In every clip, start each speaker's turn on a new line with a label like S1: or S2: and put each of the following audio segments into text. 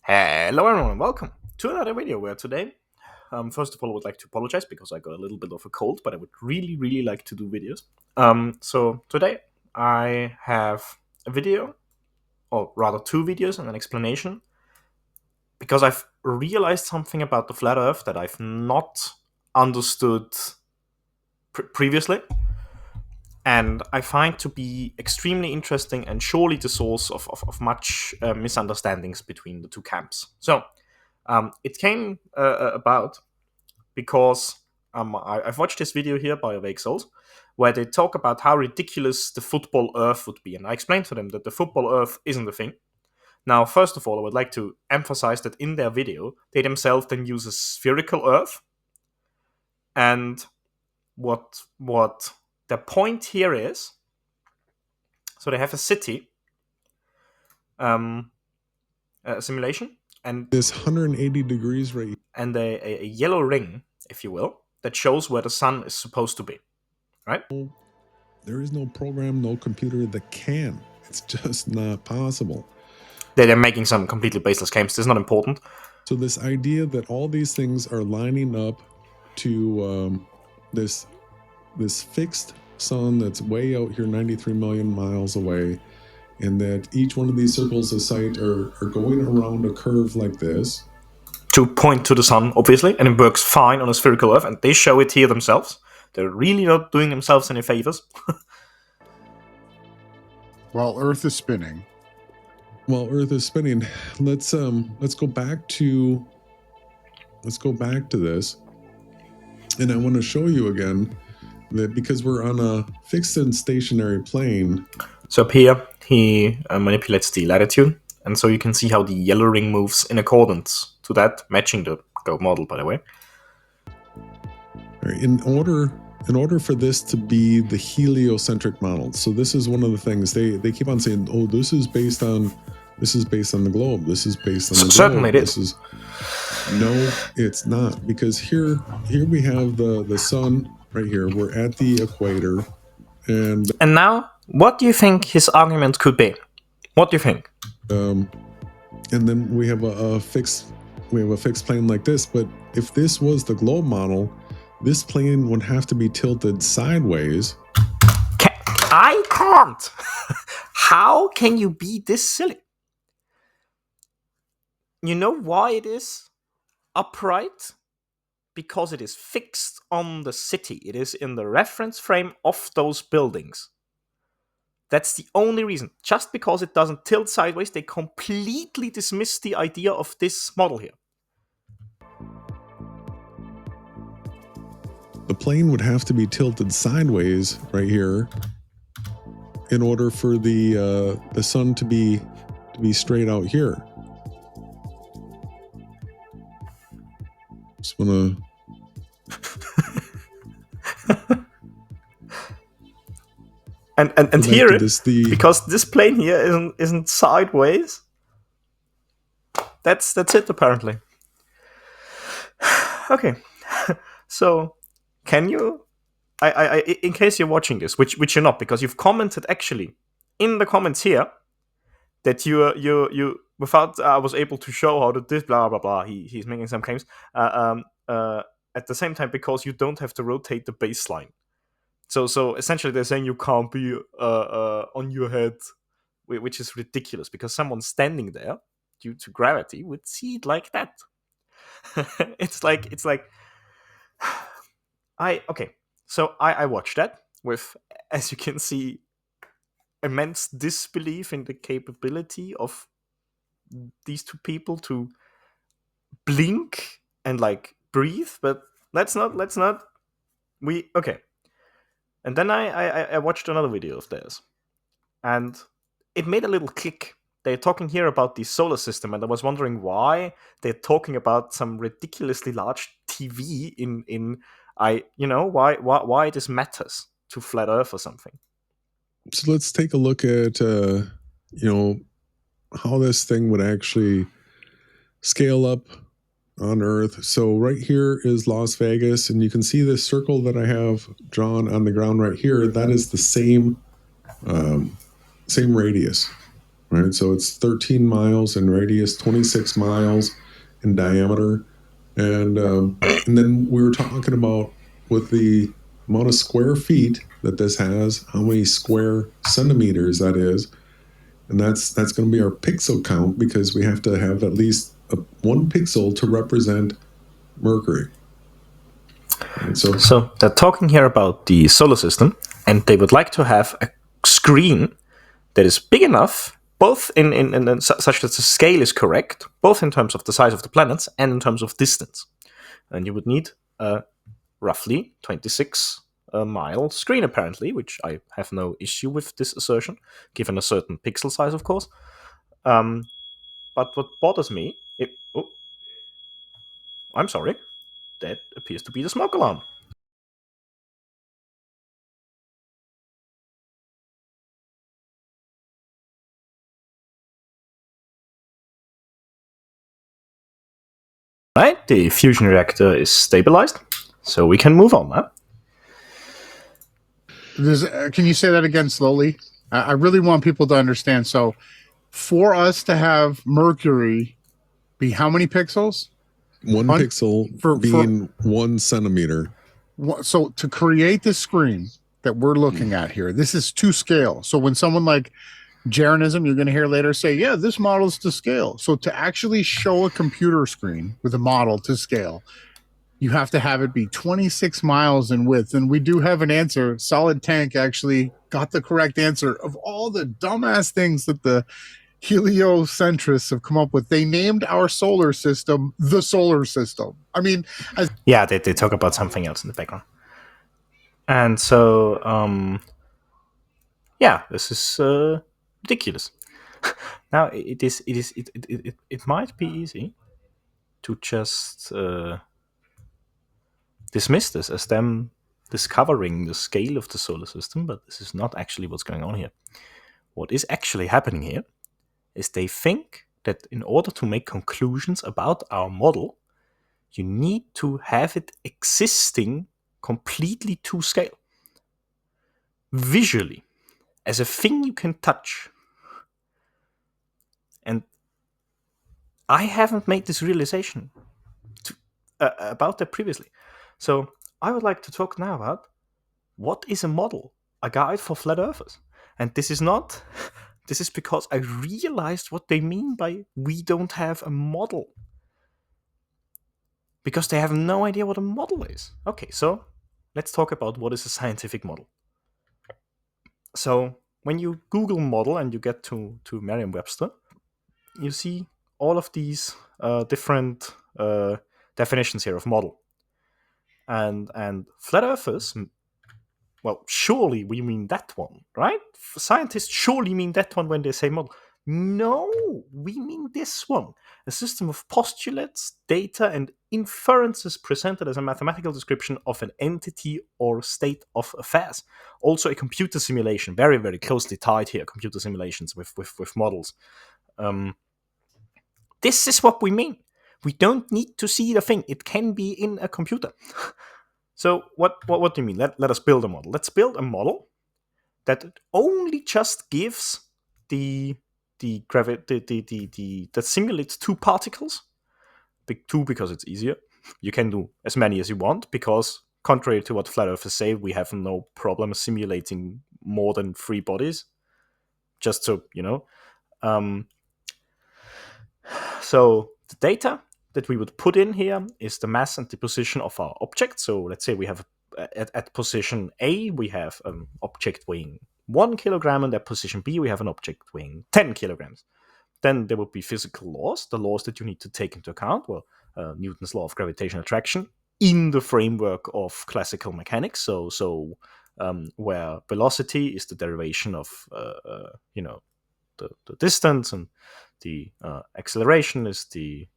S1: Hello everyone, and welcome to another video where today, first of all, I would like to apologize because I got a little bit of a cold, but I would really like to do videos. So today I have a video, or rather two videos and an explanation, because I've realized something about the flat earth that I've not understood previously, and I find to be extremely interesting and surely the source of much misunderstandings between the two camps. So, it came about because I've watched this video here by Awake Souls, where they talk about how ridiculous the football Earth would be, and I explained to them that the football Earth isn't a thing. Now, first of all, I would like to emphasize that in their video, they themselves then use a spherical Earth, and what the point here is, so they have a city simulation, and
S2: this 180 degrees right,
S1: and a yellow ring, if you will, that shows where the sun is supposed to be, right?
S2: there is no program, no computer that can. It's just not possible.
S1: They're making some completely baseless claims. This is not important.
S2: So this idea that all these things are lining up to this fixed sun that's way out here 93 million miles away, and that each one of these circles of sight are going around a curve like this
S1: to point to the sun, obviously, and it works fine on a spherical Earth, and they show it here themselves. They're really not doing themselves any favors.
S3: While Earth is spinning.
S2: While Earth is spinning, let's go back to this, and I want to show you again that because we're on a fixed and stationary plane.
S1: So up here, he manipulates the latitude, and so you can see how the yellow ring moves in accordance to that, matching the globe model, by the way.
S2: In order for this to be the heliocentric model, so this is one of the things they keep on saying, oh, this is based on the globe. This is based on the globe.
S1: Certainly it is.
S2: No, it's not, because here we have the sun right here. We're at the equator, and
S1: now, what do you think his argument could be? What do you think?
S2: And then we have a fixed plane like this. But if this was the globe model, this plane would have to be tilted sideways.
S1: I can't. How can you be this silly? You know why it is upright? Because it is fixed on the city. It is in the reference frame of those buildings. That's the only reason. Just because it doesn't tilt sideways, they completely dismiss the idea of this model here.
S2: The plane would have to be tilted sideways right here in order for the sun to be straight out here. Just wanna.
S1: and here because this plane here isn't sideways. That's it apparently. Okay, so can you? I in case you're watching this, which you're not, because you've commented actually in the comments here that you without I was able to show how to this blah blah blah. He's making some claims. At the same time, because you don't have to rotate the baseline. So essentially, they're saying you can't be on your head, which is ridiculous because someone standing there due to gravity would see it like that. it's like So I watched that with, as you can see, immense disbelief in the capability of these two people to blink and like breathe. But let's not. And then I watched another video of theirs, and it made a little click. They're talking here about the solar system, and I was wondering why they're talking about some ridiculously large TV why this matters to flat Earth or something.
S2: So let's take a look at how this thing would actually scale up on Earth. So right here is Las Vegas, and you can see this circle that I have drawn on the ground right here. That is the same radius, right? right? So it's 13 miles in radius, 26 miles in diameter, and then we were talking about with the amount of square feet that this has, how many square centimeters that is, and that's going to be our pixel count because we have to have at least one pixel to represent Mercury. Right? So
S1: So they're talking here about the solar system, and they would like to have a screen that is big enough, both in such that the scale is correct, both in terms of the size of the planets and in terms of distance. And you would need a roughly 26 mile screen, apparently, which I have no issue with this assertion, given a certain pixel size, of course. Um, but what bothers me, oh, I'm sorry, that appears to be the smoke alarm. Right, the fusion reactor is stabilized, so we can move on now.
S3: Can you say that again slowly? I really want people to understand. So, for us to have Mercury be how many pixels?
S2: one pixel
S3: for
S2: being 1 centimeter.
S3: So to create this screen that we're looking at here, this is to scale. So when someone like Jeranism, you're going to hear later say, yeah, this model's to scale. So to actually show a computer screen with a model to scale, you have to have it be 26 miles in width. And we do have an answer. Solid Tank actually got the correct answer of all the dumbass things that the heliocentrists have come up with. They named our solar system the solar system. I mean,
S1: Yeah, they talk about something else in the background. And so, yeah, this is ridiculous. Now, it might be easy to just dismiss this as them discovering the scale of the solar system, but this is not actually what's going on here. What is actually happening here is they think that in order to make conclusions about our model, you need to have it existing completely to scale, visually, as a thing you can touch. And I haven't made this realization about that previously. So I would like to talk now about what is a model, a guide for flat earthers. And this is not, this is because I realized what they mean by we don't have a model. Because they have no idea what a model is. Okay, so let's talk about what is a scientific model. So when you Google model and you get to Merriam-Webster, you see all of these different definitions here of model. And flat earthers, well, surely we mean that one, right? Scientists surely mean that one when they say model. No, we mean this one. A system of postulates, data, and inferences presented as a mathematical description of an entity or state of affairs. Also a computer simulation, very, very closely tied here, computer simulations with models. This is what we mean. We don't need to see the thing. It can be in a computer. So what do you mean? Let us build a model. Let's build a model that only just gives that simulates two particles. Two because it's easier. You can do as many as you want because contrary to what flat earthers say, we have no problem simulating more than three bodies. Just so you know. So the data that we would put in here is the mass and the position of our object. So let's say we have at position A, we have an object weighing 1 kilogram, and at position B, we have an object weighing 10 kilograms. Then there would be physical laws, the laws that you need to take into account. Well, Newton's law of gravitational attraction in the framework of classical mechanics. So where velocity is the derivation of the distance, and the acceleration is the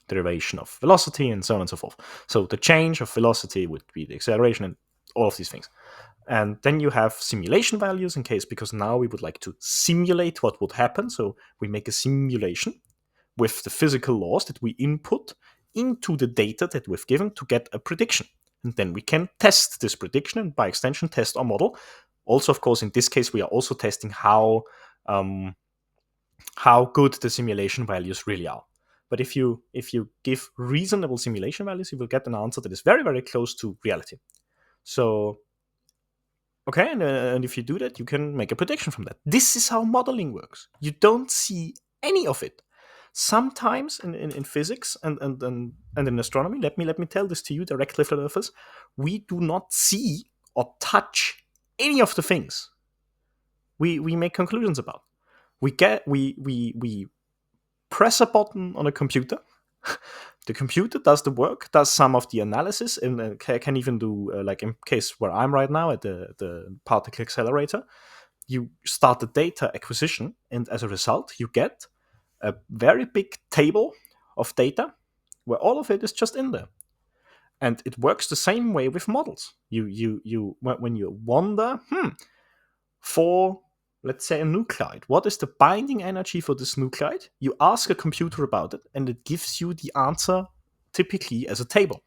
S1: derivation of velocity, and so on and so forth. So the change of velocity would be the acceleration, and all of these things. And then you have simulation values in case, because now we would like to simulate what would happen. So we make a simulation with the physical laws that we input into the data that we've given to get a prediction. And then we can test this prediction and by extension test our model Also, of course, in this case, we are also testing how good the simulation values really are. But if you give reasonable simulation values, you will get an answer that is very, very close to reality. So okay, and if you do that, you can make a prediction from that. This is how modeling works. You don't see any of it. Sometimes in physics and in astronomy, let me tell this to you directly, flat earthers, we do not see or touch any of the things we make conclusions about. We press a button on a computer. The computer does the work, does some of the analysis, and can even do, like in case where I'm right now at the particle accelerator, you start the data acquisition, and as a result, you get a very big table of data where all of it is just in there. And it works the same way with models. You when you wonder, for, let's say, a nuclide, what is the binding energy for this nuclide? You ask a computer about it, and it gives you the answer typically as a table.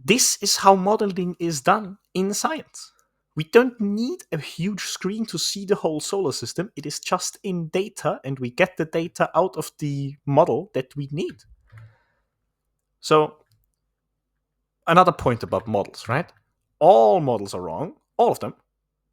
S1: This is how modeling is done in science. We don't need a huge screen to see the whole solar system. It is just in data, and we get the data out of the model that we need. So, another point about models, right? All models are wrong, all of them,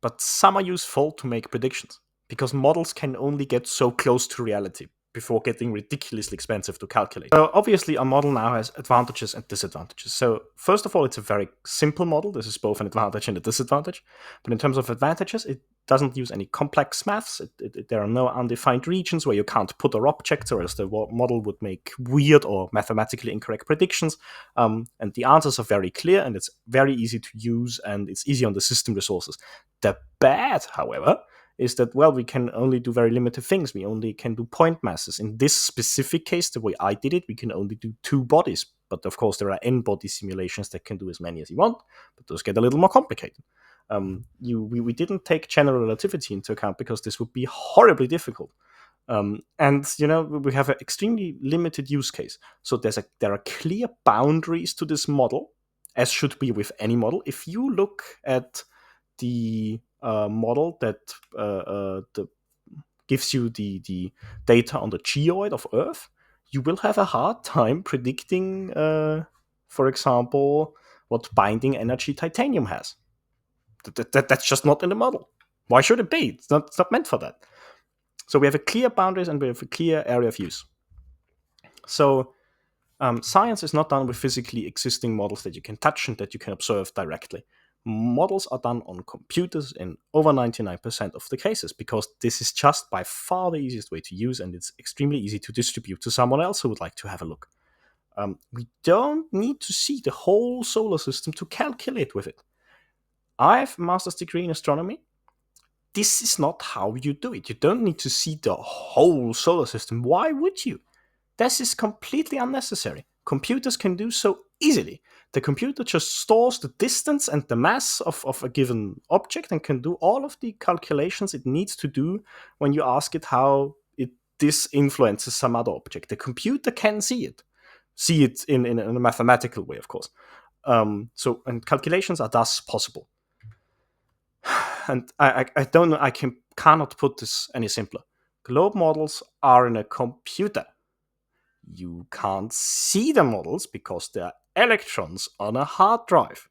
S1: but some are useful to make predictions, because models can only get so close to reality before getting ridiculously expensive to calculate. So obviously a model now has advantages and disadvantages. So first of all, it's a very simple model. This is both an advantage and a disadvantage. But in terms of advantages, it doesn't use any complex maths. There are no undefined regions where you can't put or objects, or else the model would make weird or mathematically incorrect predictions. And the answers are very clear, and it's very easy to use, and it's easy on the system resources. The bad, however, is that, well, we can only do very limited things. We only can do point masses. In this specific case, the way I did it, we can only do 2 bodies. But of course, there are n-body simulations that can do as many as you want, but those get a little more complicated. We didn't take general relativity into account because this would be horribly difficult. And we have an extremely limited use case. So there are clear boundaries to this model, as should be with any model. If you look at the model that gives you the data on the geoid of Earth, you will have a hard time predicting, for example, what binding energy titanium has. That's just not in the model. Why should it be? It's not meant for that. So we have a clear boundaries, and we have a clear area of use. So science is not done with physically existing models that you can touch and that you can observe directly. Models are done on computers in over 99% of the cases, because this is just by far the easiest way to use, and it's extremely easy to distribute to someone else who would like to have a look. We don't need to see the whole solar system to calculate with it. I have a master's degree in astronomy. This is not how you do it. You don't need to see the whole solar system. Why would you? This is completely unnecessary. Computers can do so easily. The computer just stores the distance and the mass of a given object and can do all of the calculations it needs to do when you ask it how this influences some other object. The computer can see it in a mathematical way, of course. And calculations are thus possible. And I don't know, I cannot put this any simpler. Globe models are in a computer. You can't see the models because they're electrons on a hard drive.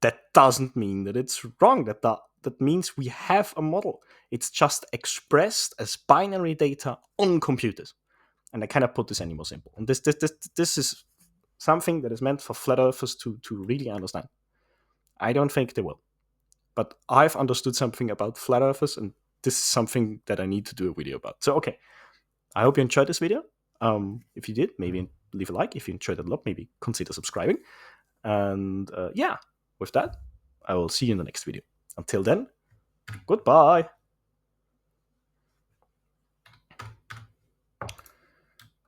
S1: That doesn't mean that it's wrong. That means we have a model. It's just expressed as binary data on computers. And I cannot put this any more simple. And this is something that is meant for flat earthers to really understand. I don't think they will. But I've understood something about flat earthers, and this is something that I need to do a video about. So, okay. I hope you enjoyed this video. If you did, maybe leave a like. If you enjoyed it a lot, maybe consider subscribing. And yeah, with that, I will see you in the next video. Until then, goodbye.